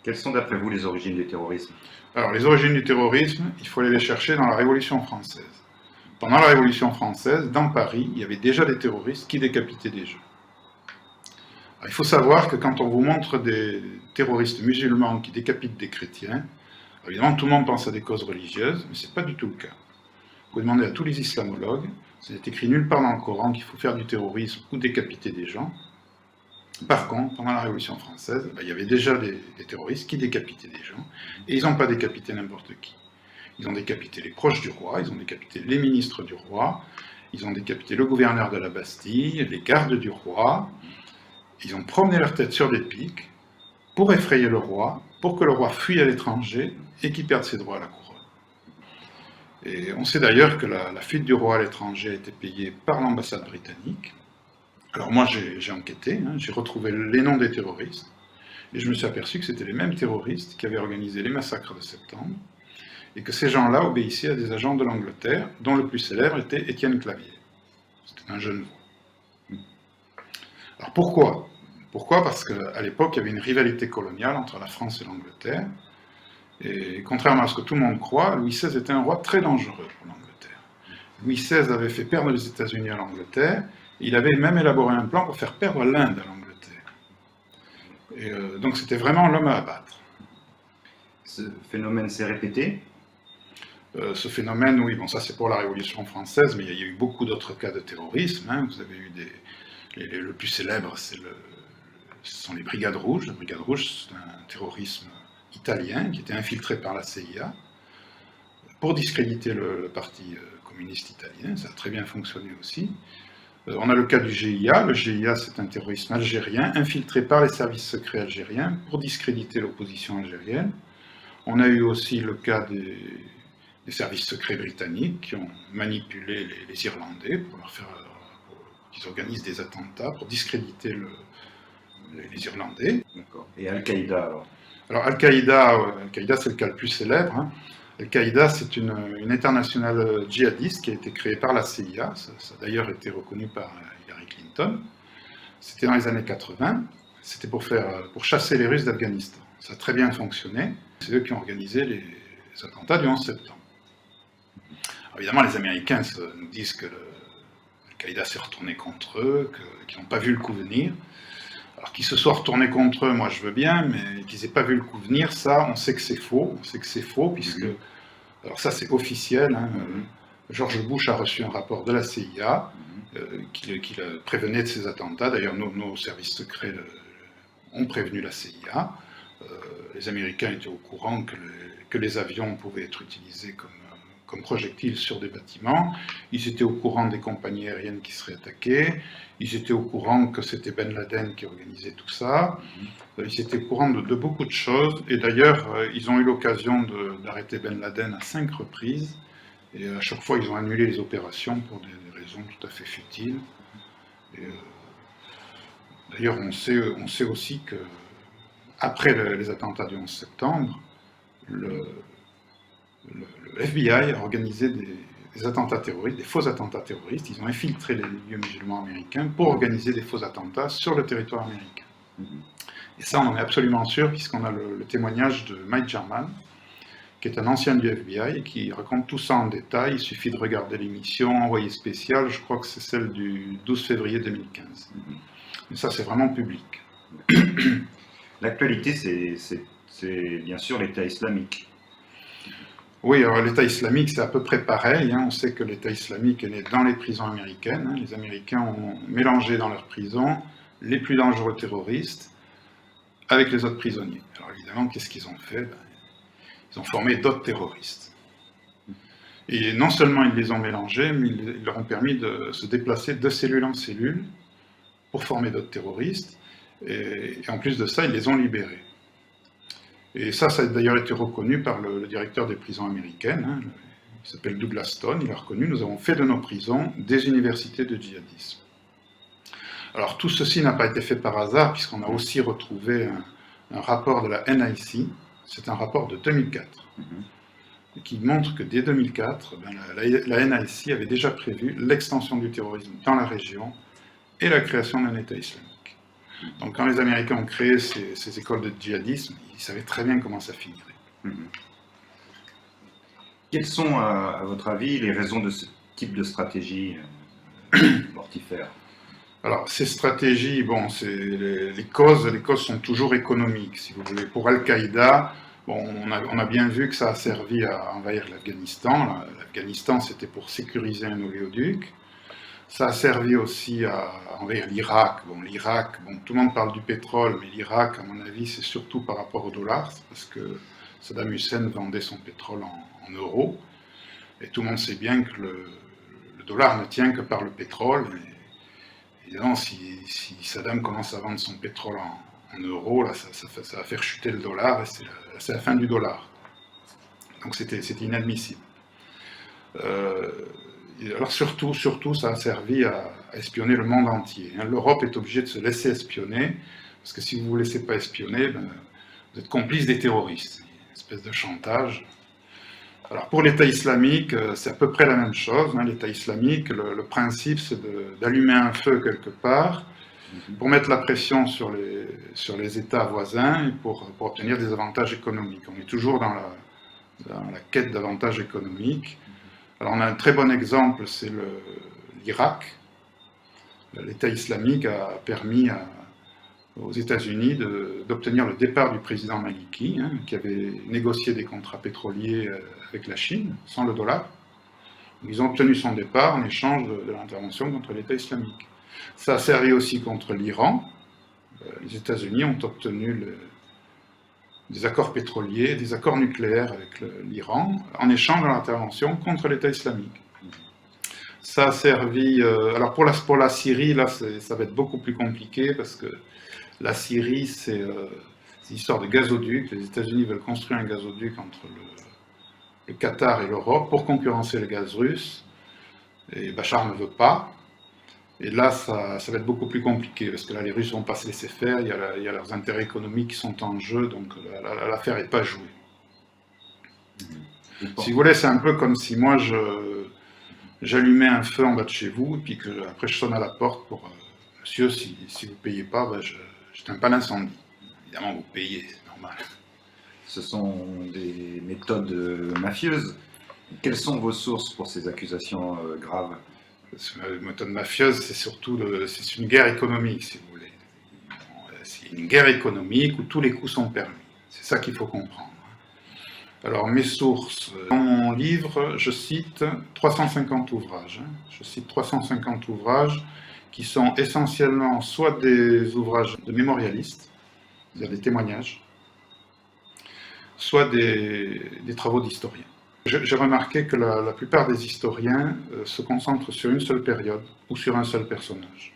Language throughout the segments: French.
Quelles sont d'après vous les origines du terrorisme? Alors, les origines du terrorisme, il faut aller les chercher dans la Révolution française. Pendant la Révolution française, dans Paris, il y avait déjà des terroristes qui décapitaient des gens. Alors, il faut savoir que quand on vous montre des terroristes musulmans qui décapitent des chrétiens, évidemment tout le monde pense à des causes religieuses, mais ce n'est pas du tout le cas. Vous pouvez demander à tous les islamologues, ce n'est écrit nulle part dans le Coran qu'il faut faire du terrorisme ou décapiter des gens. Par contre, pendant la Révolution française, il y avait déjà des terroristes qui décapitaient des gens, et ils n'ont pas décapité n'importe qui. Ils ont décapité les proches du roi, ils ont décapité les ministres du roi, ils ont décapité le gouverneur de la Bastille, les gardes du roi. Ils ont promené leur tête sur des pics pour effrayer le roi, pour que le roi fuit à l'étranger et qu'il perde ses droits à la couronne. Et on sait d'ailleurs que la fuite du roi à l'étranger a été payée par l'ambassade britannique. Alors moi j'ai enquêté, j'ai retrouvé les noms des terroristes, et je me suis aperçu que c'était les mêmes terroristes qui avaient organisé les massacres de septembre, et que ces gens-là obéissaient à des agents de l'Angleterre, dont le plus célèbre était Étienne Clavier. C'était un jeune voix. Alors pourquoi? Pourquoi? Parce qu'à l'époque, il y avait une rivalité coloniale entre la France et l'Angleterre, et contrairement à ce que tout le monde croit, Louis XVI était un roi très dangereux pour l'Angleterre. Louis XVI avait fait perdre les États-Unis à l'Angleterre, et il avait même élaboré un plan pour faire perdre l'Inde à l'Angleterre. Donc c'était vraiment l'homme à abattre. Ce phénomène s'est répété? Ce phénomène, oui, bon ça c'est pour la Révolution française, mais il y a eu beaucoup d'autres cas de terrorisme. Vous avez eu le plus célèbre, ce sont les Brigades Rouges. Les Brigades Rouges, c'est un terrorisme italien qui était infiltré par la CIA pour discréditer le parti communiste italien. Ça a très bien fonctionné aussi. On a le cas du GIA. Le GIA, c'est un terrorisme algérien infiltré par les services secrets algériens pour discréditer l'opposition algérienne. On a eu aussi le cas des services secrets britanniques qui ont manipulé les Irlandais pour leur faire qu'ils organisent des attentats pour discréditer les Irlandais. D'accord. Et Al-Qaïda alors? Alors Al-Qaïda, c'est le cas le plus célèbre. Al-Qaïda, c'est une internationale djihadiste qui a été créée par la CIA. Ça a d'ailleurs été reconnu par Hillary Clinton. C'était dans les années 80. C'était pour chasser les Russes d'Afghanistan. Ça a très bien fonctionné. C'est eux qui ont organisé les attentats du 11 septembre. Alors, évidemment, les Américains nous disent que Al-Qaïda s'est retourné contre eux, qu'ils n'ont pas vu le coup venir. Alors qu'ils se soient retournés contre eux, moi je veux bien, mais qu'ils n'aient pas vu le coup venir, ça, on sait que c'est faux. On sait que c'est faux, puisque... Alors ça, c'est officiel. George Bush a reçu un rapport de la CIA qui le prévenait de ces attentats. D'ailleurs, nos services secrets ont prévenu la CIA. Les Américains étaient au courant que les avions pouvaient être utilisés comme projectiles sur des bâtiments. Ils étaient au courant des compagnies aériennes qui seraient attaquées. Ils étaient au courant que c'était Ben Laden qui organisait tout ça. Ils étaient au courant de beaucoup de choses. Et d'ailleurs, ils ont eu l'occasion d'arrêter Ben Laden à 5 reprises. Et à chaque fois, ils ont annulé les opérations pour des raisons tout à fait futiles. D'ailleurs, on sait aussi que après les attentats du 11 septembre, le FBI a organisé des attentats terroristes, des faux attentats terroristes. Ils ont infiltré les milieux musulmans américains pour organiser des faux attentats sur le territoire américain. Et ça, on en est absolument sûr, puisqu'on a le témoignage de Mike Jarman, qui est un ancien du FBI, et qui raconte tout ça en détail. Il suffit de regarder l'émission Envoyé spécial, je crois que c'est celle du 12 février 2015. Et ça, c'est vraiment public. L'actualité, c'est bien sûr l'État islamique. Oui, alors l'État islamique, c'est à peu près pareil. On sait que l'État islamique est né dans les prisons américaines. Les Américains ont mélangé dans leurs prisons les plus dangereux terroristes avec les autres prisonniers. Alors évidemment, qu'est-ce qu'ils ont fait? Ils ont formé d'autres terroristes. Et non seulement ils les ont mélangés, mais ils leur ont permis de se déplacer de cellule en cellule pour former d'autres terroristes. Et en plus de ça, ils les ont libérés. Et ça a d'ailleurs été reconnu par le directeur des prisons américaines. Il s'appelle Douglas Stone, il a reconnu, nous avons fait de nos prisons des universités de djihadisme. Alors tout ceci n'a pas été fait par hasard, puisqu'on a aussi retrouvé un rapport de la NIC, c'est un rapport de 2004, qui montre que dès 2004, la NIC avait déjà prévu l'extension du terrorisme dans la région et la création d'un État islamique. Donc quand les Américains ont créé ces écoles de djihadisme, ils savaient très bien comment ça finirait. Mhm. Quelles sont, à votre avis, les raisons de ce type de stratégie mortifère? Alors, ces stratégies, bon, les causes sont toujours économiques, si vous voulez. Pour Al-Qaïda, bon, on a bien vu que ça a servi à envahir l'Afghanistan. L'Afghanistan, c'était pour sécuriser un oléoduc. Ça a servi aussi à envahir l'Irak. Bon, l'Irak, bon, tout le monde parle du pétrole, mais l'Irak, à mon avis, c'est surtout par rapport au dollar, parce que Saddam Hussein vendait son pétrole en euros. Et tout le monde sait bien que le dollar ne tient que par le pétrole. Évidemment, si Saddam commence à vendre son pétrole en euros, là, ça va faire chuter le dollar, et c'est la fin du dollar. Donc c'était inadmissible. Alors surtout, ça a servi à espionner le monde entier. L'Europe est obligée de se laisser espionner, parce que si vous ne vous laissez pas espionner, ben, vous êtes complice des terroristes. Une espèce de chantage. Alors pour l'État islamique, c'est à peu près la même chose. L'État islamique, le principe, c'est d'allumer un feu quelque part pour mettre la pression sur les États voisins et pour obtenir des avantages économiques. On est toujours dans la quête d'avantages économiques. Alors on a un très bon exemple, c'est l'Irak. L'État islamique a permis aux États-Unis d'obtenir le départ du président Maliki, qui avait négocié des contrats pétroliers avec la Chine, sans le dollar. Ils ont obtenu son départ en échange de l'intervention contre l'État islamique. Ça a servi aussi contre l'Iran. Les États-Unis ont obtenu des accords pétroliers, des accords nucléaires avec l'Iran, en échange de l'intervention contre l'État islamique. Ça a servi... alors pour la Syrie, là, ça va être beaucoup plus compliqué, parce que la Syrie, c'est une histoire de gazoduc. Les États-Unis veulent construire un gazoduc entre le Qatar et l'Europe pour concurrencer le gaz russe. Et Bachar ne veut pas. Et là, ça va être beaucoup plus compliqué, parce que là, les Russes ne vont pas se laisser faire. Il y a leurs intérêts économiques qui sont en jeu, donc l'affaire n'est pas jouée. Si vous voulez, c'est un peu comme si moi, j'allumais un feu en bas de chez vous, et puis après je sonne à la porte pour monsieur, si vous ne payez pas, ben j'éteins pas l'incendie. Évidemment, vous payez, c'est normal. Ce sont des méthodes mafieuses. Quelles sont vos sources pour ces accusations graves? La méthode mafieuse, c'est surtout c'est une guerre économique, si vous voulez. C'est une guerre économique où tous les coups sont permis. C'est ça qu'il faut comprendre. Alors, mes sources. Dans mon livre, je cite 350 ouvrages. Je cite 350 ouvrages qui sont essentiellement soit des ouvrages de mémorialistes, c'est-à-dire des témoignages, soit des travaux d'historiens. J'ai remarqué que la plupart des historiens se concentrent sur une seule période ou sur un seul personnage,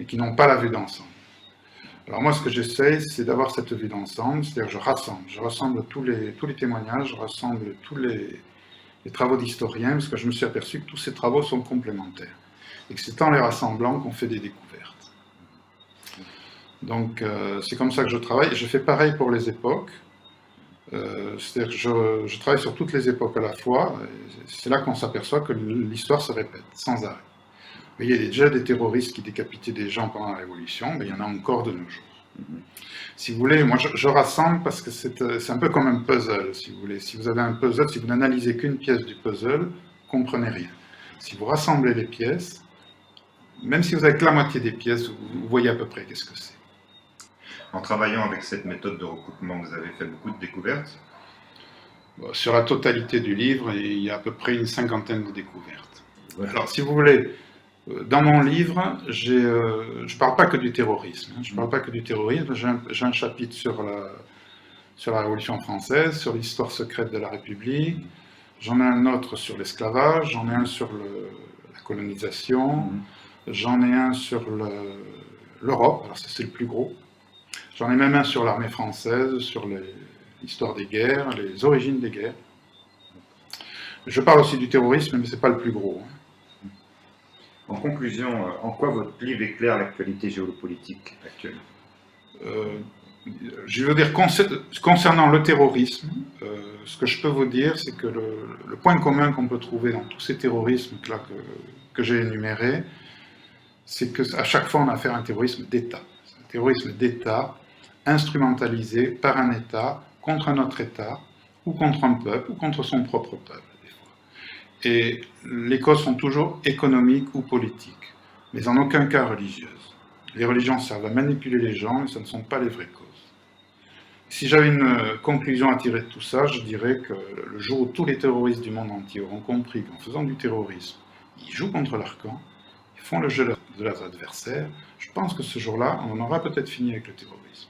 et qui n'ont pas la vue d'ensemble. Alors moi, ce que j'essaie, c'est d'avoir cette vue d'ensemble, c'est-à-dire je rassemble tous les témoignages, je rassemble tous les travaux d'historiens, parce que je me suis aperçu que tous ces travaux sont complémentaires, et que c'est en les rassemblant qu'on fait des découvertes. Donc c'est comme ça que je travaille, et je fais pareil pour les époques. C'est-à-dire que je travaille sur toutes les époques à la fois, c'est là qu'on s'aperçoit que l'histoire se répète, sans arrêt. Il y a déjà des terroristes qui décapitaient des gens pendant la Révolution, mais il y en a encore de nos jours. Si vous voulez, moi je rassemble parce que c'est un peu comme un puzzle, si vous voulez. Si vous avez un puzzle, si vous n'analysez qu'une pièce du puzzle, vous ne comprenez rien. Si vous rassemblez les pièces, même si vous avez que la moitié des pièces, vous voyez à peu près qu'est-ce que c'est. En travaillant avec cette méthode de recoupement, vous avez fait beaucoup de découvertes? Sur la totalité du livre, il y a à peu près une cinquantaine de découvertes. Ouais. Alors, si vous voulez, dans mon livre, je ne parle pas que du terrorisme. Je ne parle pas que du terrorisme. J'ai un chapitre sur la Révolution française, sur l'histoire secrète de la République. J'en ai un autre sur l'esclavage. J'en ai un sur la colonisation. J'en ai un sur l'Europe. Alors, ça, c'est le plus gros. J'en ai même un sur l'armée française, sur l'histoire des guerres, les origines des guerres. Je parle aussi du terrorisme, mais ce n'est pas le plus gros. En conclusion, en quoi votre livre éclaire l'actualité géopolitique actuelle? Je veux dire, concernant le terrorisme, ce que je peux vous dire, c'est que le point commun qu'on peut trouver dans tous ces terrorismes que j'ai énumérés, c'est qu'à chaque fois on a affaire à un terrorisme d'État. terrorisme d'État, instrumentalisé par un État contre un autre État, ou contre un peuple, ou contre son propre peuple, des fois. Et les causes sont toujours économiques ou politiques, mais en aucun cas religieuses. Les religions servent à manipuler les gens, mais ce ne sont pas les vraies causes. Si j'avais une conclusion à tirer de tout ça, je dirais que le jour où tous les terroristes du monde entier auront compris qu'en faisant du terrorisme, ils jouent contre leur camp, ils font le jeu de leurs adversaires, je pense que ce jour-là, on en aura peut-être fini avec le terrorisme.